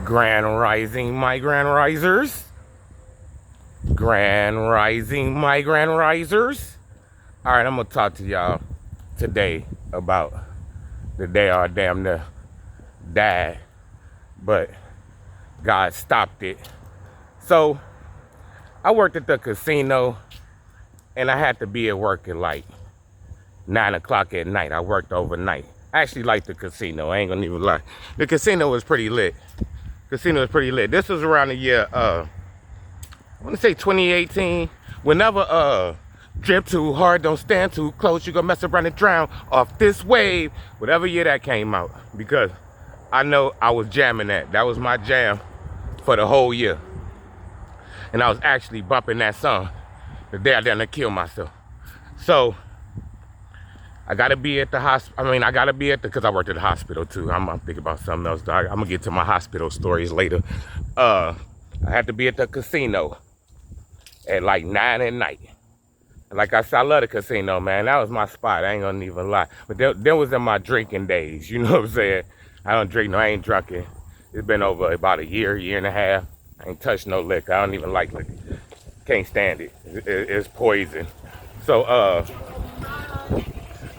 Grand Rising, my Grand Risers. Grand Rising, my Grand Risers. All right, I'm going to talk to y'all today about the day I damn near died, but God stopped it. So, I worked at the casino, and I had to be at work at like 9 o'clock at night. I worked overnight. I actually liked the casino. I ain't gonna even lie. The casino was pretty lit. This was around the year, I want to say 2018. Whenever drip too hard, don't stand too close, you gonna mess around and drown off this wave. Whatever year that came out. Because I know I was jamming that. That was my jam for the whole year. And I was actually bumping that song the day I done killed myself. So, I gotta be at the hospital. Because I worked at the hospital too. I'm thinking about something else. I'm gonna get to my hospital stories later. I had to be at the casino at like 9 at night. Like I said, I love the casino, man. That was my spot. I ain't gonna even lie. But that was in my drinking days. You know what I'm saying? I don't drink, no, I ain't drunken. It's been over about a year and a half. I ain't touched no liquor. I don't even like liquor. Can't stand it. It's poison. So,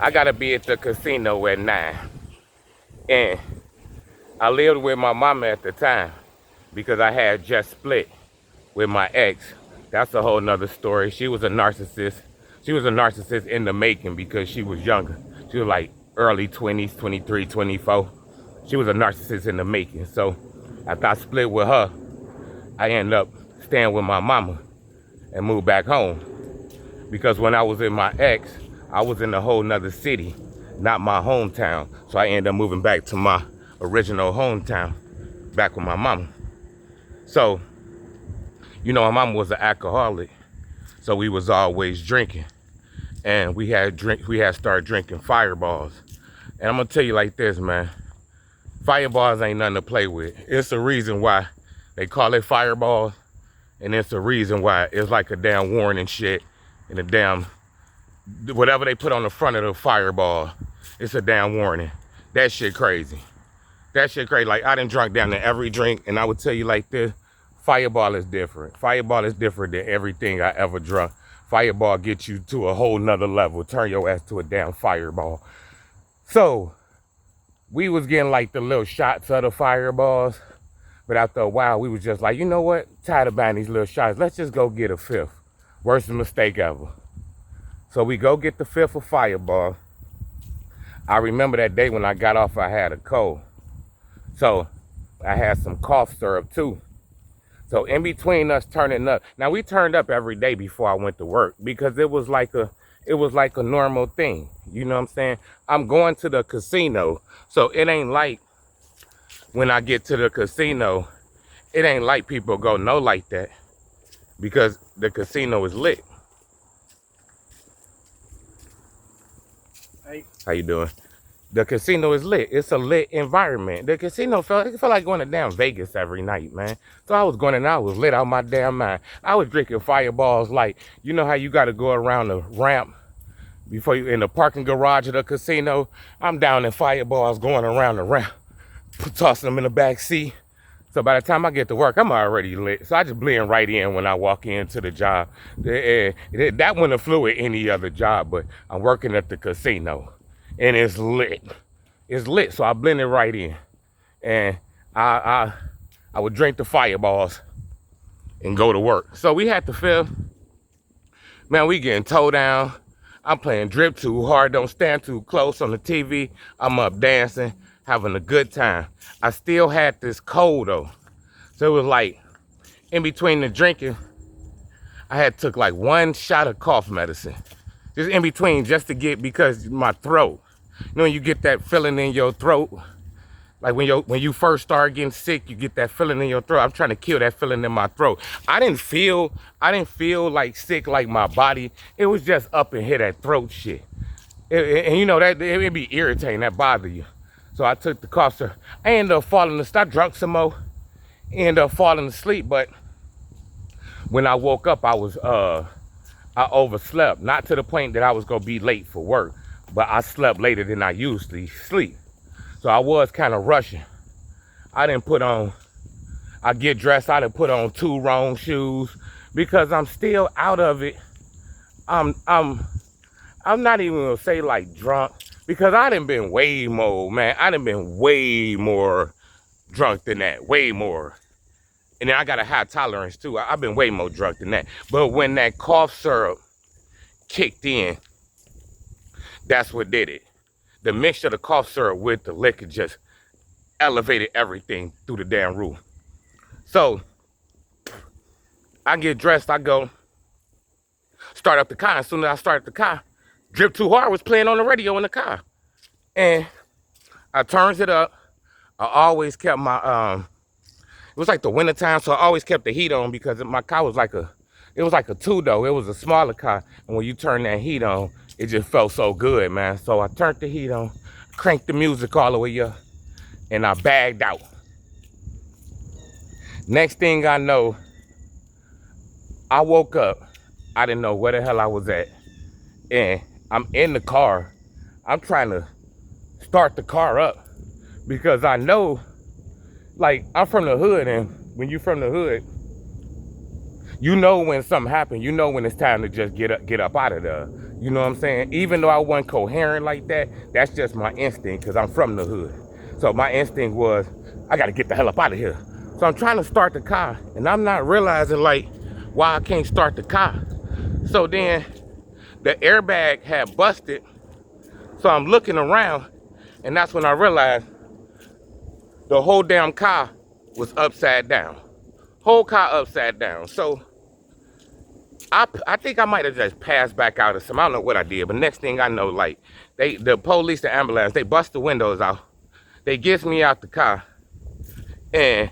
I gotta be at the casino at 9. And I lived with my mama at the time because I had just split with my ex. That's a whole nother story. She was a narcissist. She was a narcissist in the making because she was younger. She was like early 20s, 23, 24. She was a narcissist in the making. So after I split with her, I ended up staying with my mama and moved back home. Because when I was in my ex, I was in a whole nother city, not my hometown. So I ended up moving back to my original hometown, back with my mama. So, you know, my mama was an alcoholic. So we was always drinking. And we had started drinking Fireballs. And I'm gonna tell you like this, man. Fireballs ain't nothing to play with. It's a reason why they call it Fireballs. And it's a reason why it's like a damn warning shit and a damn whatever they put on the front of the Fireball, it's a damn warning. That shit crazy. Like, I done drunk down to every drink, and I would tell you like this, Fireball is different. Fireball is different than everything I ever drunk. Fireball gets you to a whole nother level. Turn your ass to a damn Fireball. So, we was getting like the little shots of the Fireballs, but after a while, we was just like, you know what? Tired of buying these little shots. Let's just go get a fifth. Worst mistake ever. So we go get the fifth of Fireball. I remember that day when I got off, I had a cold. So I had some cough syrup too. So in between us turning up, now we turned up every day before I went to work because it was like a normal thing. You know what I'm saying? I'm going to the casino. So it ain't like when I get to the casino, it ain't like people go no like that because the casino is lit. How you doing? The casino is lit. It's a lit environment. The casino it felt like going to damn Vegas every night, man. So I was going and I was lit out my damn mind. I was drinking Fireballs like, you know how you got to go around the ramp before you in the parking garage of the casino? I'm down in Fireballs going around the ramp, tossing them in the back seat. So by the time I get to work, I'm already lit. So I just blend right in when I walk into the job. That wouldn't have flew at any other job, but I'm working at the casino. And it's lit. It's lit, so I blended right in. And I would drink the Fireballs and go to work. So we had to film. Man, we getting towed down. I'm playing Drip Too Hard, Don't Stand Too Close on the TV. I'm up dancing, having a good time. I still had this cold though. So it was like, in between the drinking, I had took like one shot of cough medicine. Just in between, just to get, because my throat. You know when you get that feeling in your throat? Like when you first start getting sick, you get that feeling in your throat. I'm trying to kill that feeling in my throat. I didn't feel like sick like my body. It was just up and hit that throat shit. And you know, that it'd be irritating, that bother you. So I took the cough syrup. I ended up falling asleep. I drunk some more. Ended up falling asleep, but when I woke up, I overslept. Not to the point that I was gonna be late for work, but I slept later than I usually sleep. So I was kind of rushing. I didn't put on I get dressed, I done put on 2 wrong shoes because I'm still out of it. I'm not even gonna say like drunk because I done been way more, man. I done been way more drunk than that, way more. And then I got a high tolerance too. I've been way more drunk than that. But when that cough syrup kicked in, that's what did it. The mixture of the cough syrup with the liquor just elevated everything through the damn roof. So I get dressed, I go start up the car. As soon as I start the car, Drip Too Hard was playing on the radio in the car. And I turns it up. I always kept my, it was like the winter time, so I always kept the heat on because my car was like it was like a 2-door. It was a smaller car. And when you turn that heat on, it just felt so good, man. So I turned the heat on, cranked the music all the way up, and I bagged out. Next thing I know, I woke up. I didn't know where the hell I was at. And I'm in the car. I'm trying to start the car up because I know, like, I'm from the hood, and when you from the hood, you know when something happened. You know when it's time to just get up out of there. You know what I'm saying? Even though I wasn't coherent like that, that's just my instinct because I'm from the hood. So my instinct was, I got to get the hell up out of here. So I'm trying to start the car, and I'm not realizing, like, why I can't start the car. So then the airbag had busted. So I'm looking around, and that's when I realized the whole damn car was upside down. Whole car upside down. So I think I might have just passed back out or something. I don't know what I did, but next thing I know, like, the police, the ambulance, they bust the windows out. They gets me out the car. And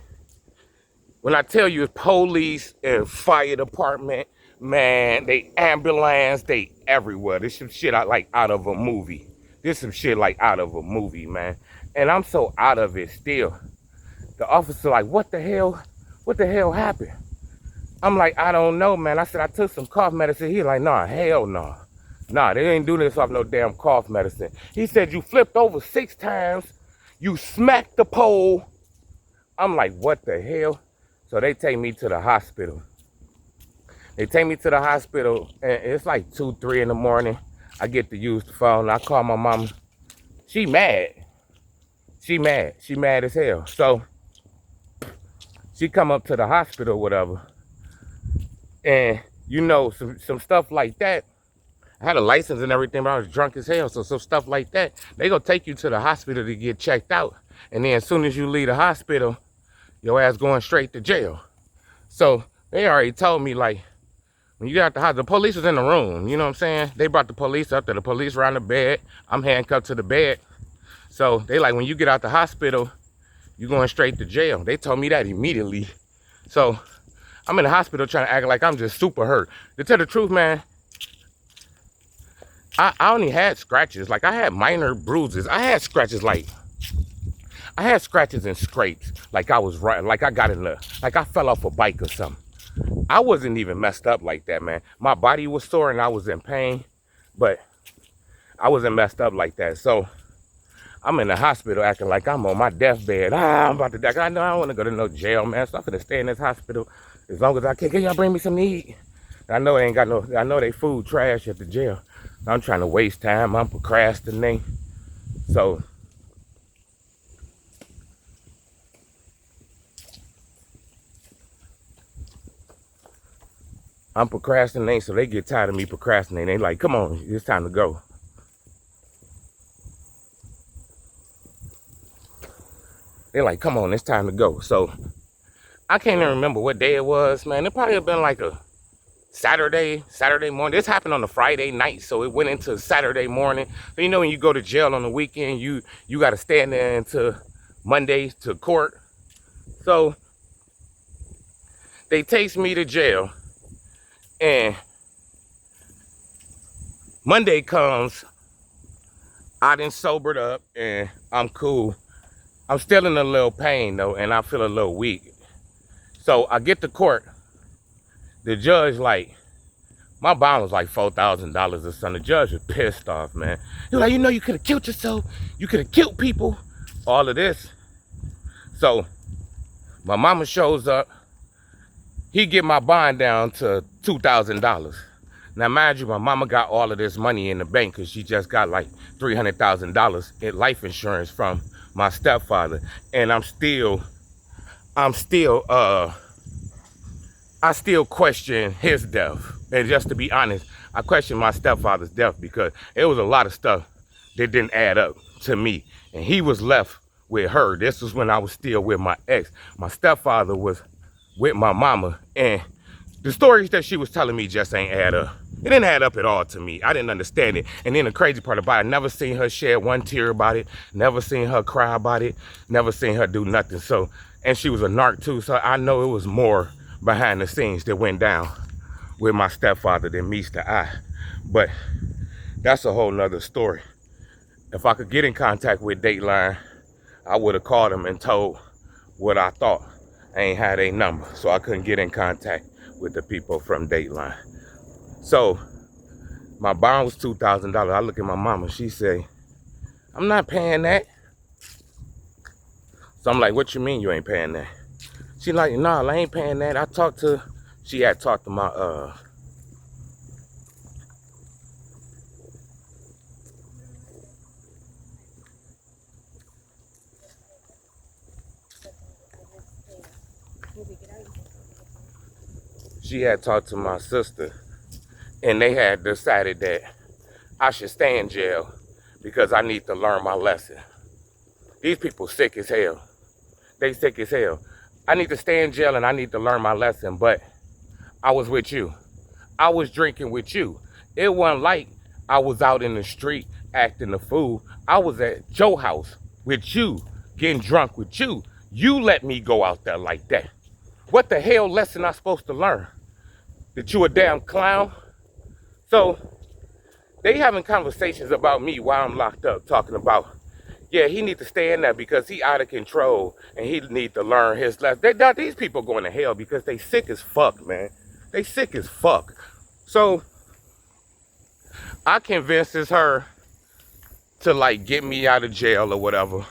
when I tell you police and fire department, man, they ambulance, they everywhere. This some shit like out of a movie. This some shit like out of a movie, man. And I'm so out of it still. The officer like, what the hell? What the hell happened? I'm like, I don't know, man. I said, I took some cough medicine. He like, nah, hell no. Nah, they ain't doing this off no damn cough medicine. He said, you flipped over 6 times. You smacked the pole. I'm like, what the hell? So they take me to the hospital. They take me to the hospital, and it's like 2, 3 in the morning. I get to use the phone. I call my mom. She mad. She mad. She mad as hell. So she come up to the hospital, whatever. And, you know, some stuff like that. I had a license and everything, but I was drunk as hell. So some stuff like that, they gonna take you to the hospital to get checked out. And then as soon as you leave the hospital, your ass going straight to jail. So they already told me, like, when you got out the hospital, the police was in the room. You know what I'm saying? They brought the police up there. The police around the bed. I'm handcuffed to the bed. So they like, when you get out the hospital, you going straight to jail. They told me that immediately. So I'm in the hospital trying to act like I'm just super hurt. To tell the truth, man, I only had scratches. Like, I had minor bruises. I had scratches and scrapes. Like I was right. Like I got like I fell off a bike or something. I wasn't even messed up like that, man. My body was sore and I was in pain, but I wasn't messed up like that. So I'm in the hospital acting like I'm on my deathbed. I'm about to die. I know I don't want to go to no jail, man. So I'm gonna stay in this hospital as long as I can. Can y'all bring me some to eat? I know they ain't got no, I know they food trash at the jail. I'm trying to waste time. I'm procrastinating. So I'm procrastinating, so they get tired of me procrastinating. They like, come on, it's time to go. They're like, come on, it's time to go. So I can't even remember what day it was, man. It probably have been like a Saturday morning. This happened on a Friday night, so it went into Saturday morning. So you know when you go to jail on the weekend, you got to stand there until Monday to court. So they takes me to jail, and Monday comes, I done sobered up, and I'm cool. I'm still in a little pain, though, and I feel a little weak. So I get to court. The judge, like, my bond was like $4,000 or something. The judge was pissed off, man. He was like, you know, you could have killed yourself. You could have killed people. All of this. So My mama shows up. He get my bond down to $2,000. Now, mind you, my mama got all of this money in the bank because she just got like $300,000 in life insurance from my stepfather. And I still question his death. And just to be honest, I question my stepfather's death because it was a lot of stuff that didn't add up to me. And he was left with her. This was when I was still with my ex. My stepfather was with my mama. And the stories that she was telling me just ain't add up. It didn't add up at all to me. I didn't understand it. And then the crazy part about it, I never seen her shed one tear about it. Never seen her cry about it. Never seen her do nothing. So, and she was a narc too. So I know it was more behind the scenes that went down with my stepfather than meets the eye. But that's a whole nother story. If I could get in contact with Dateline, I would have called them and told what I thought. I ain't had a number, so I couldn't get in contact with the people from Dateline. So my bond was $2,000. I look at my mama, she say, I'm not paying that. So I'm like, what you mean you ain't paying that? She like, nah, I ain't paying that. She had talked to my, she had talked to my sister, and they had decided that I should stay in jail because I need to learn my lesson. These people sick as hell. They sick as hell. I need to stay in jail and I need to learn my lesson, but I was with you. I was drinking with you. It wasn't like I was out in the street acting a fool. I was at your house with you, getting drunk with you. You let me go out there like that. What the hell lesson I supposed to learn? That you a damn clown? So they having conversations about me while I'm locked up, talking about, yeah, he need to stay in there because he out of control and he need to learn his lesson. These people going to hell because they sick as fuck, man. They sick as fuck. So I convinces her to like get me out of jail or whatever.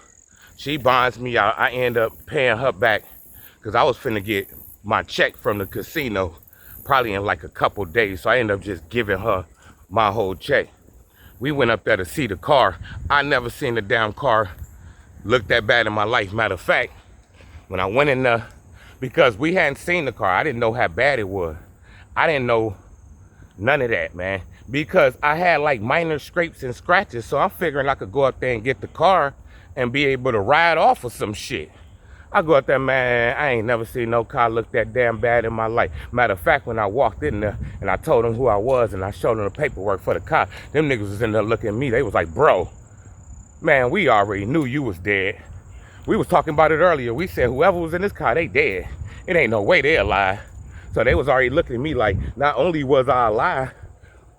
She bonds me out. I end up paying her back because I was finna get my check from the casino probably in like a couple days. So I ended up just giving her my whole check. We went up there to see the car. I never seen the damn car look that bad in my life. Matter of fact, when I went in there, because we hadn't seen the car, I didn't know how bad it was. I didn't know none of that, man. Because I had like minor scrapes and scratches. So I'm figuring I could go up there and get the car and be able to ride off of some shit. I go up there, man, I ain't never seen no car look that damn bad in my life. Matter of fact, when I walked in there and I told them who I was and I showed them the paperwork for the car, them niggas was in there looking at me. They was like, bro, man, we already knew you was dead. We was talking about it earlier. We said whoever was in this car, they dead. It ain't no way they alive. So they was already looking at me like, not only was I alive,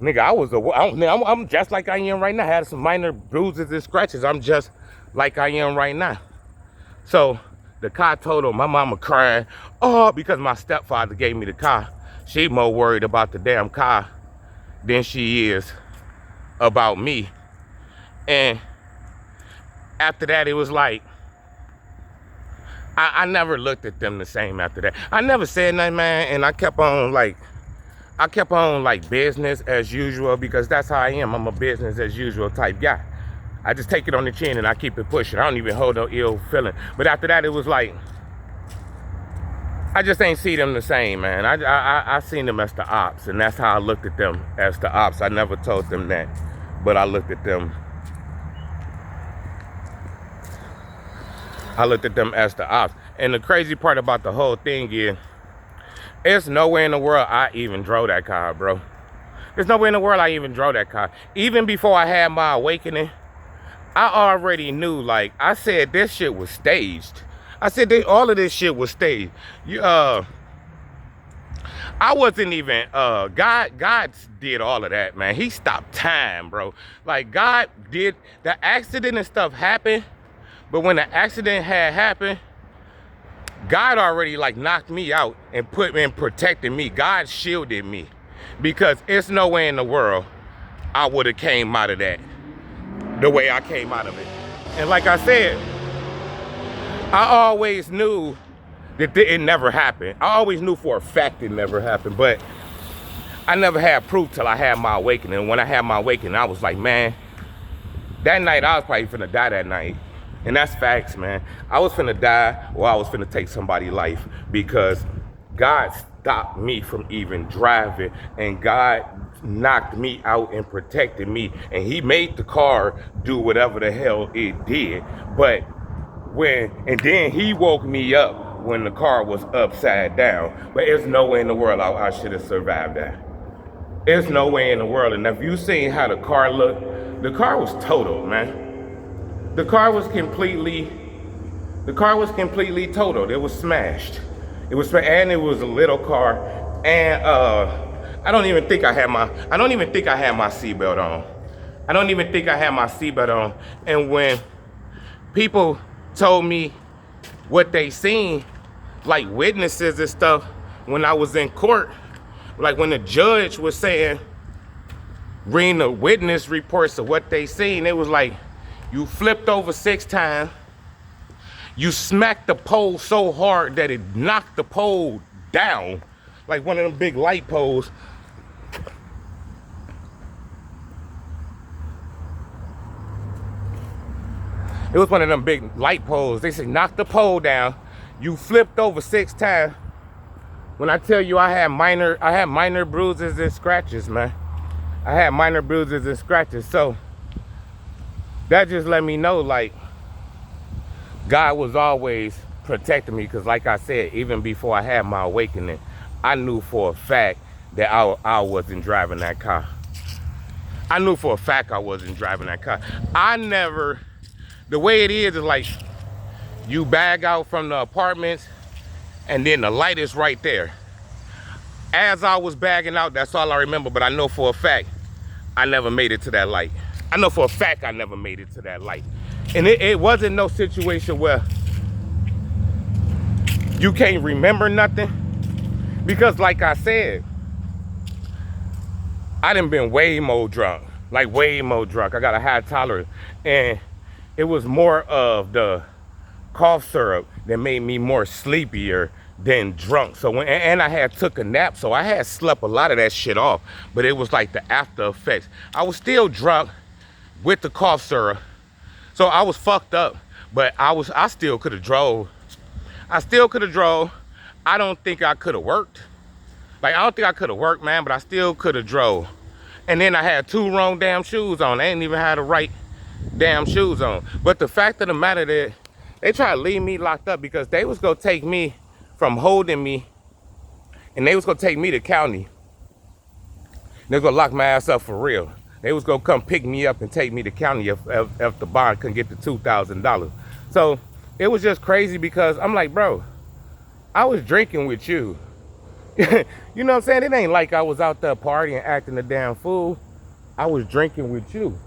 nigga, I'm just like I am right now. I had some minor bruises and scratches. I'm just like I am right now. So the car total, my mama crying, oh, because my stepfather gave me the car. She more worried about the damn car than she is about me. And after that, it was like, I never looked at them the same after that. I never said nothing, man, and I kept on like business as usual because that's how I am. I'm a business as usual type guy. I just take it on the chin and I keep it pushing. I don't even hold no ill feeling. But after that, it was like, I just ain't see them the same, man. I seen them as the ops, and that's how I looked at them, as the ops. I never told them that, but I looked at them as the ops. And the crazy part about the whole thing is, there's nowhere in the world I even drove that car, bro. There's nowhere in the world I even drove that car. Even before I had my awakening, I already knew, like, I said this shit was staged. I said all of this shit was staged. I wasn't even, God did all of that, man. He stopped time, bro. Like, God did, the accident and stuff happened, but when the accident had happened, God already, like, knocked me out and protected me. God shielded me. Because it's no way in the world I would have came out of that the way I came out of it. And like I said, I always knew It never happened. I always knew for a fact it never happened, but I never had proof till I had my awakening. And when I had my awakening, I was like, man, that night I was probably finna die that night. And that's facts, man. I was finna die or I was finna take somebody's life because God stopped me from even driving, and God knocked me out and protected me, and he made the car do whatever the hell it did. But and then he woke me up when the car was upside down. But there's no way in the world I should have survived that. There's no way in the world. And if you seen how the car looked, the car was totaled, man. The car was completely totaled. It was smashed. And it was a little car. And I don't even think I had my seatbelt on. I don't even think I had my seatbelt on. And when people told me what they seen, like witnesses and stuff, when I was in court, like when the judge was saying, reading the witness reports of what they seen, it was like, you flipped over 6 times, you smacked the pole so hard that it knocked the pole down, like one of them big light poles. It was one of them big light poles. They said, knock the pole down. You flipped over 6 times. When I tell you I had minor bruises and scratches, man. I had minor bruises and scratches. So that just let me know, like, God was always protecting me. Because like I said, even before I had my awakening, I knew for a fact that I wasn't driving that car. I knew for a fact I wasn't driving that car. The way it is like, you bag out from the apartments and then the light is right there. As I was bagging out, that's all I remember, but I know for a fact I never made it to that light. I know for a fact I never made it to that light. And it wasn't no situation where you can't remember nothing. Because like I said, I done been way more drunk. Like way more drunk. I got a high tolerance. And it was more of the cough syrup that made me more sleepier than drunk. So and I had took a nap, so I had slept a lot of that shit off. But it was like the after effects. I was still drunk with the cough syrup, so I was fucked up. But I still could have drove. I still could have drove. I don't think I could have worked. Like, I don't think I could have worked, man. But I still could have drove. And then I had 2 wrong damn shoes on. I didn't even have the right damn shoes on. But the fact of the matter that they tried to leave me locked up because they was gonna take me from holding me, and they was gonna take me to county. They was gonna lock my ass up for real. They was gonna come pick me up and take me to county if the bond couldn't get the $2,000. So it was just crazy because I'm like, bro, I was drinking with you. You know what I'm saying? It ain't like I was out there partying acting a damn fool. I was drinking with you.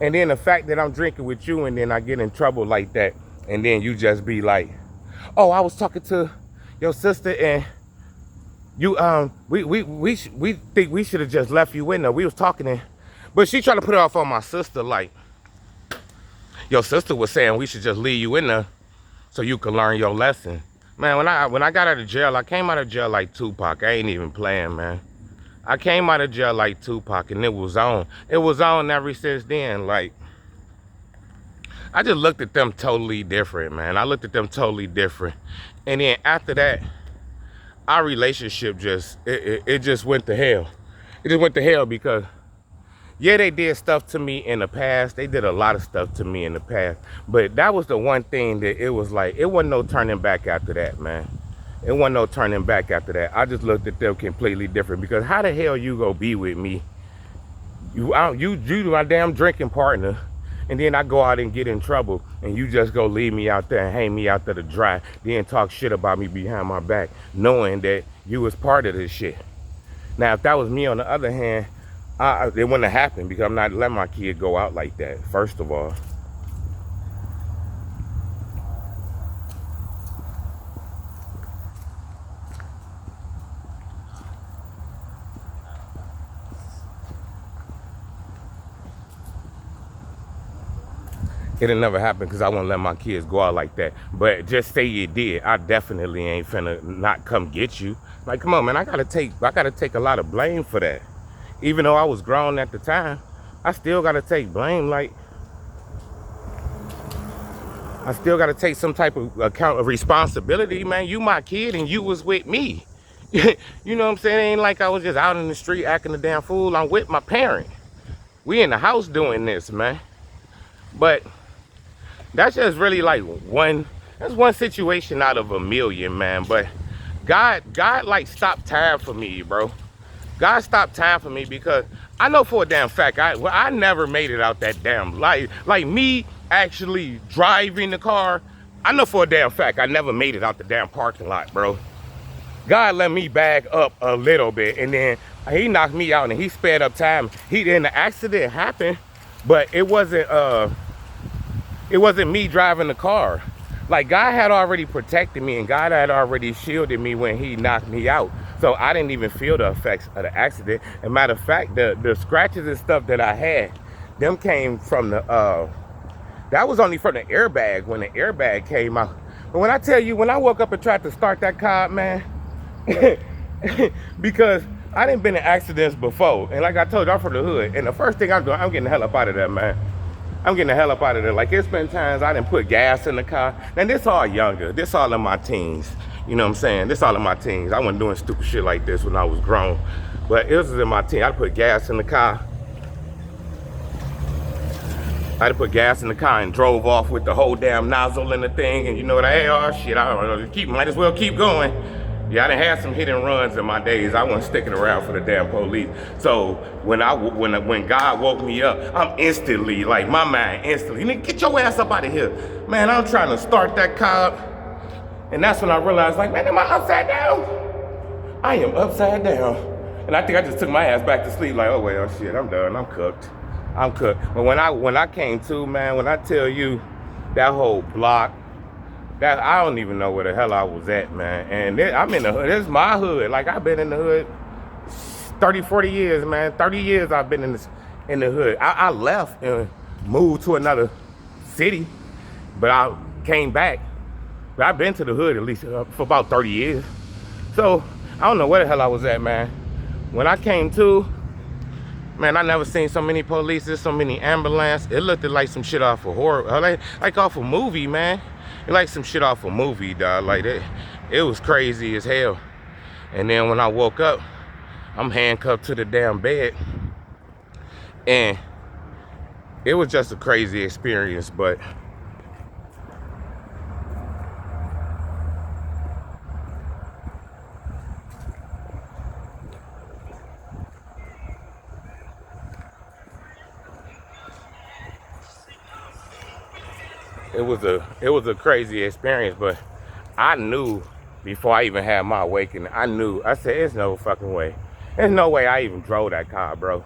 And then the fact that I'm drinking with you and then I get in trouble like that, and then you just be like, oh, I was talking to your sister and you we think we should have just left you in there. We was talking but she tried to put it off on my sister, like your sister was saying we should just leave you in there so you could learn your lesson. Man, when I got out of jail, I came out of jail like Tupac. I ain't even playing, man. I came out of jail like Tupac, and it was on. It was on ever since then. Like, I just looked at them totally different, man. I looked at them totally different. And then after that, our relationship it just went to hell. It just went to hell because, yeah, they did stuff to me in the past. They did a lot of stuff to me in the past. But that was the one thing that it was like, it wasn't no turning back after that, man. It wasn't no turning back after that. I just looked at them completely different because how the hell you gonna be with me? You my damn drinking partner, and then I go out and get in trouble, and you just go leave me out there and hang me out there to dry, then talk shit about me behind my back, knowing that you was part of this shit. Now, if that was me on the other hand, it wouldn't have happened because I'm not letting my kid go out like that, first of all. It'll never happen because I won't let my kids go out like that. But just say you did, I definitely ain't finna not come get you. Like, come on, man, I gotta take a lot of blame for that. Even though I was grown at the time, I still gotta take blame. Like, I still gotta take some type of account of responsibility, man. You my kid and you was with me. You know what I'm saying? It ain't like I was just out in the street acting a damn fool. I'm with my parent. We in the house doing this, man. But that's just really like that's one situation out of a million, man. But God like stopped time for me, bro. God stopped time for me because I know for a damn fact I never made it out that damn like me actually driving the car. I know for a damn fact I never made it out the damn parking lot, bro. God let me back up a little bit, and then he knocked me out and he sped up time. Then the accident happened, but it wasn't me driving the car. Like, God had already protected me and God had already shielded me when he knocked me out. So I didn't even feel the effects of the accident. And matter of fact, the scratches and stuff that I had, them came from that was only from the airbag when the airbag came out. But when I tell you, when I woke up and tried to start that car, man, because I didn't been in accidents before. And like I told you, I'm from the hood. And the first thing I'm doing, I'm getting the hell up out of there, man. I'm getting the hell up out of there. Like, it's been times I didn't put gas in the car. And this all younger. This all in my teens. You know what I'm saying? This all in my teens. I wasn't doing stupid shit like this when I was grown. But it was in my teens. I put gas in the car. I had to put gas in the car and drove off with the whole damn nozzle in the thing. And you know what? Hey, oh shit, I don't know. Might as well keep going. Yeah, I done had some hit and runs in my days. I wasn't sticking around for the damn police. So when God woke me up, I'm instantly, like, my mind instantly, nigga, get your ass up out of here. Man, I'm trying to start that car up. And that's when I realized, like, man, am I upside down? I am upside down. And I think I just took my ass back to sleep, like, oh, well, shit, I'm done. I'm cooked. I'm cooked. But when I came to, man, when I tell you that whole block, that I don't even know where the hell I was at, man. And I'm in the hood. This is my hood. Like, I've been in the hood 30, 40 years, man. 30 years I've been in the hood. I left and moved to another city, but I came back. But I've been to the hood at least for about 30 years. So I don't know where the hell I was at, man. When I came to, man, I never seen so many police, so many ambulance. It looked like some shit off a horror, like off a movie, man. It like some shit off a movie, dog. Like that, it was crazy as hell. And then when I woke up, I'm handcuffed to the damn bed, and it was just a crazy experience. But it was a crazy experience. But I knew before I even had my awakening, I said, there's no fucking way. There's no way I even drove that car, bro.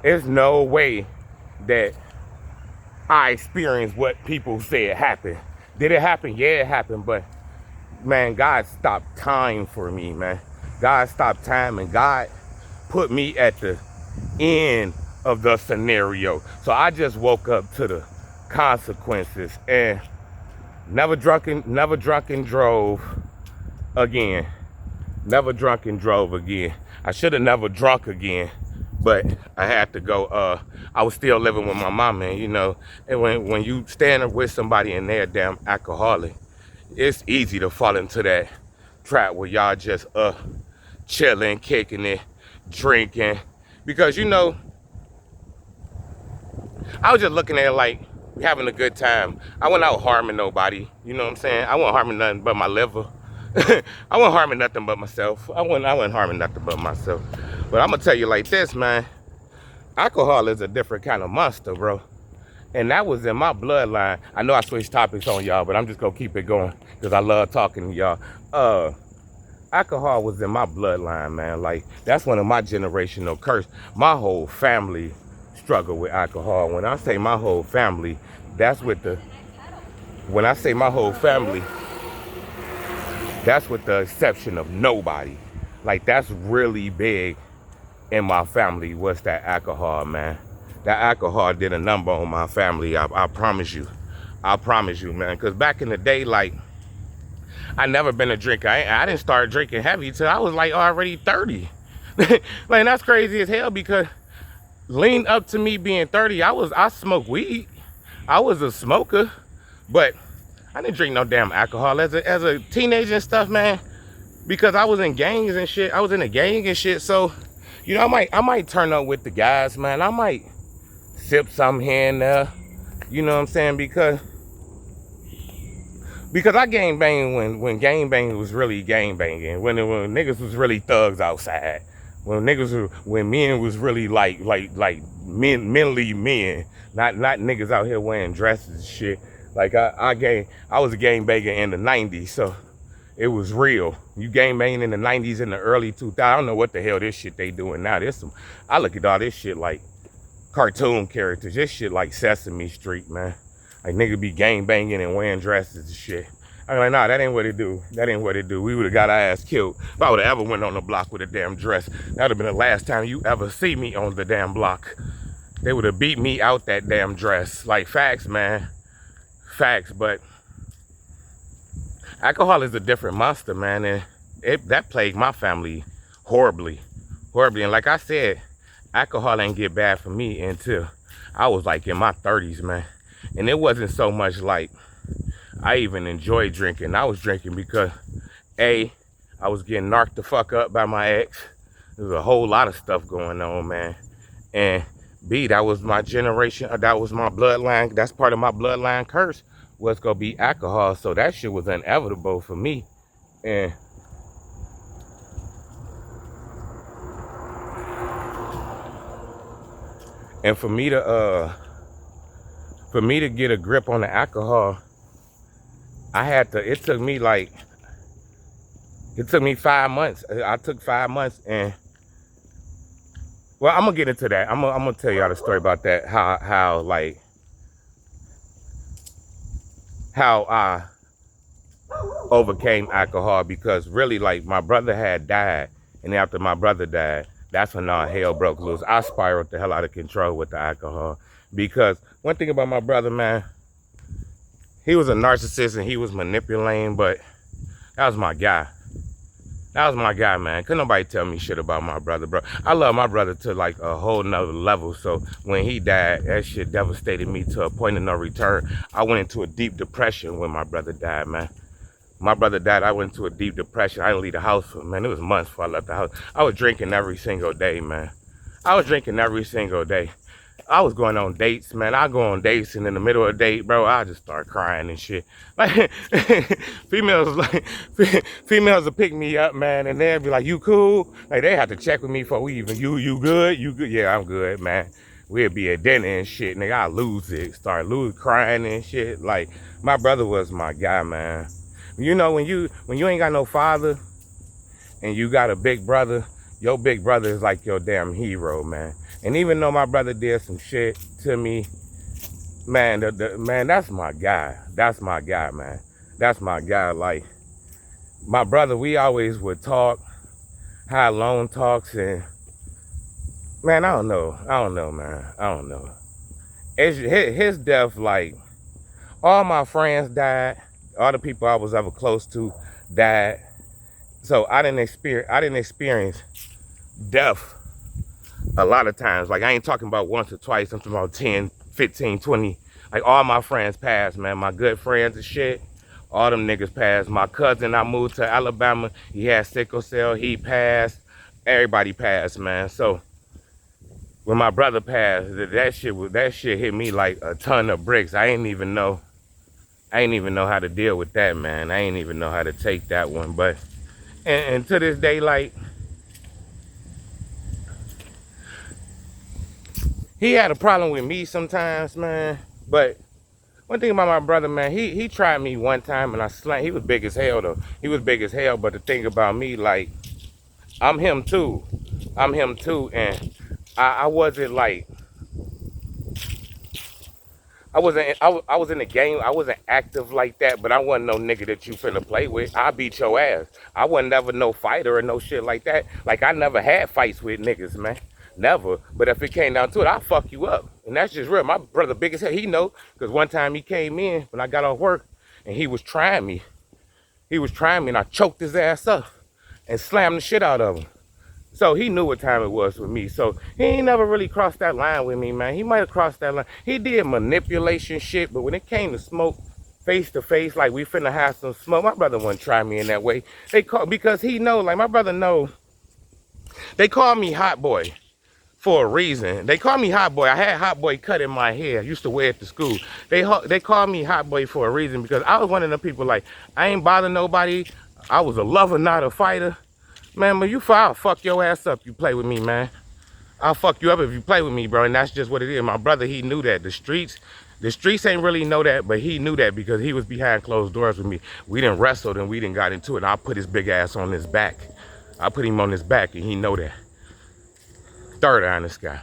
There's no way that I experienced what people said happened. Did it happen? Yeah, it happened. But, man, God stopped time for me, man. God stopped time, and God put me at the end of the scenario. So I just woke up to the consequences, and never drunk and drove again. Never drunk and drove again. I should have never drunk again, but I had to go. I was still living with my mama, and you know, and when you stand with somebody and they're damn alcoholic, it's easy to fall into that trap where y'all just chilling, kicking it, drinking, because you know, I was just looking at it like having a good time. I wasn't out harming nobody, you know what I'm saying? I wasn't harming nothing but my liver. I wasn't harming nothing but myself. I wasn't harming nothing but myself. But I'm gonna tell you like this, man. Alcohol is a different kind of monster, bro. And that was in my bloodline. I know I switched topics on y'all, but I'm just gonna keep it going because I love talking to y'all. Alcohol was in my bloodline, man. Like, that's one of my generational curse. My whole family struggled with alcohol. When I say my whole family, when I say my whole family, that's with the exception of nobody. Like, that's really big in my family, was that alcohol, man. That alcohol did a number on my family, I promise you. I promise you, man. Because back in the day, like, I never been a drinker. I didn't start drinking heavy till I was like already 30. Like, that's crazy as hell because lean up to me being 30, I smoked weed. I was a smoker, but I didn't drink no damn alcohol as a teenager and stuff, man. Because I was in gangs and shit. I was in a gang and shit. So, you know, I might turn up with the guys, man. I might sip some here and there. You know what I'm saying? Because I gang banged when gang banging was really gang banging. When niggas was really thugs outside. When men was really like mentally men. Not niggas out here wearing dresses and shit. Like I was a gang banger in the 90s, so it was real. You gang banging in the 90s and the early 2000s. I don't know what the hell this shit they doing now. I look at all this shit like cartoon characters. This shit like Sesame Street, man. Like niggas be gang banging and wearing dresses and shit. I'm like, nah, that ain't what it do. That ain't what it do. We would have got our ass killed. If I would have ever went on the block with a damn dress, that would have been the last time you ever see me on the damn block. They would have beat me out that damn dress. Like, facts, man. Facts, but alcohol is a different monster, man. And that plagued my family horribly. Horribly. And like I said, alcohol ain't get bad for me until I was like in my 30s, man. And it wasn't so much like I even enjoyed drinking. I was drinking because A, I was getting narked the fuck up by my ex. There was a whole lot of stuff going on, man. And B, that was my generation. That was my bloodline. That's part of my bloodline curse was gonna be alcohol. So that shit was inevitable for me. And for me to get a grip on the alcohol, it took me 5 months. I took 5 months and, well, I'm gonna get into that. I'm gonna tell y'all the story about that. How I overcame alcohol, because really, like, my brother had died, and after my brother died, that's when all hell broke loose. I spiraled the hell out of control with the alcohol. Because one thing about my brother, man, he was a narcissist and he was manipulating, but that was my guy. That was my guy, man. Couldn't nobody tell me shit about my brother, bro. I love my brother to like a whole nother level. So when he died, that shit devastated me to a point of no return. I went into a deep depression when my brother died, man. My brother died, I went into a deep depression. I didn't leave the house for, man, it was months before I left the house. I was drinking every single day, man. I was drinking every single day. I was going on dates, man. I go on dates, and in the middle of a date, bro, I just start crying and shit. Like, females will pick me up, man, and they'll be like, "You cool?" Like, they have to check with me before we even, you good? You good? Yeah, I'm good, man. We'll be at dinner and shit, nigga. I lose it, crying and shit. Like, my brother was my guy, man. You know, when you ain't got no father and you got a big brother, your big brother is like your damn hero, man. And even though my brother did some shit to me, man, man, that's my guy. That's my guy, man. That's my guy. Like, my brother, we always would talk, have long talks, and, man, I don't know, man. I don't know. His death, like, all my friends died. All the people I was ever close to died. So I didn't experience death a lot of times. Like, I ain't talking about once or twice. I'm talking about 10, 15, 20. Like, all my friends passed, man. My good friends and shit. All them niggas passed. My cousin, I moved to Alabama. He had sickle cell. He passed. Everybody passed, man. So when my brother passed, that shit hit me like a ton of bricks. I ain't even know how to deal with that, man. I ain't even know how to take that one. But and to this day, like, he had a problem with me sometimes, man. But one thing about my brother, man, he tried me one time and I slammed. He was big as hell, though. He was big as hell. But the thing about me, like, I'm him too. I'm him too. And I wasn't like, I was in the game. I wasn't active like that, but I wasn't no nigga that you finna play with. I beat your ass. I wasn't never no fighter or no shit like that. Like, I never had fights with niggas, man. Never. But if it came down to it, I'll fuck you up. And that's just real. My brother big as hell, he know. Because one time he came in when I got off work and he was trying me. He was trying me and I choked his ass up and slammed the shit out of him. So he knew what time it was with me. So he ain't never really crossed that line with me, man. He might have crossed that line. He did manipulation shit, but when it came to smoke face to face, like we finna have some smoke, my brother wouldn't try me in that way. Because he know, like my brother know, they call me Hot Boy for a reason. They call me Hot Boy. I had Hot Boy cut in my hair. I used to wear it to school. They call me Hot Boy for a reason because I was one of the people like, I ain't bother nobody. I was a lover, not a fighter. Man, but I'll fuck your ass up. You play with me, man. I'll fuck you up if you play with me, bro. And that's just what it is. My brother, he knew that. The streets ain't really know that, but he knew that because he was behind closed doors with me. We didn't wrestle and we didn't got into it. And I put his big ass on his back. I put him on his back and he know that. Third eye in the sky.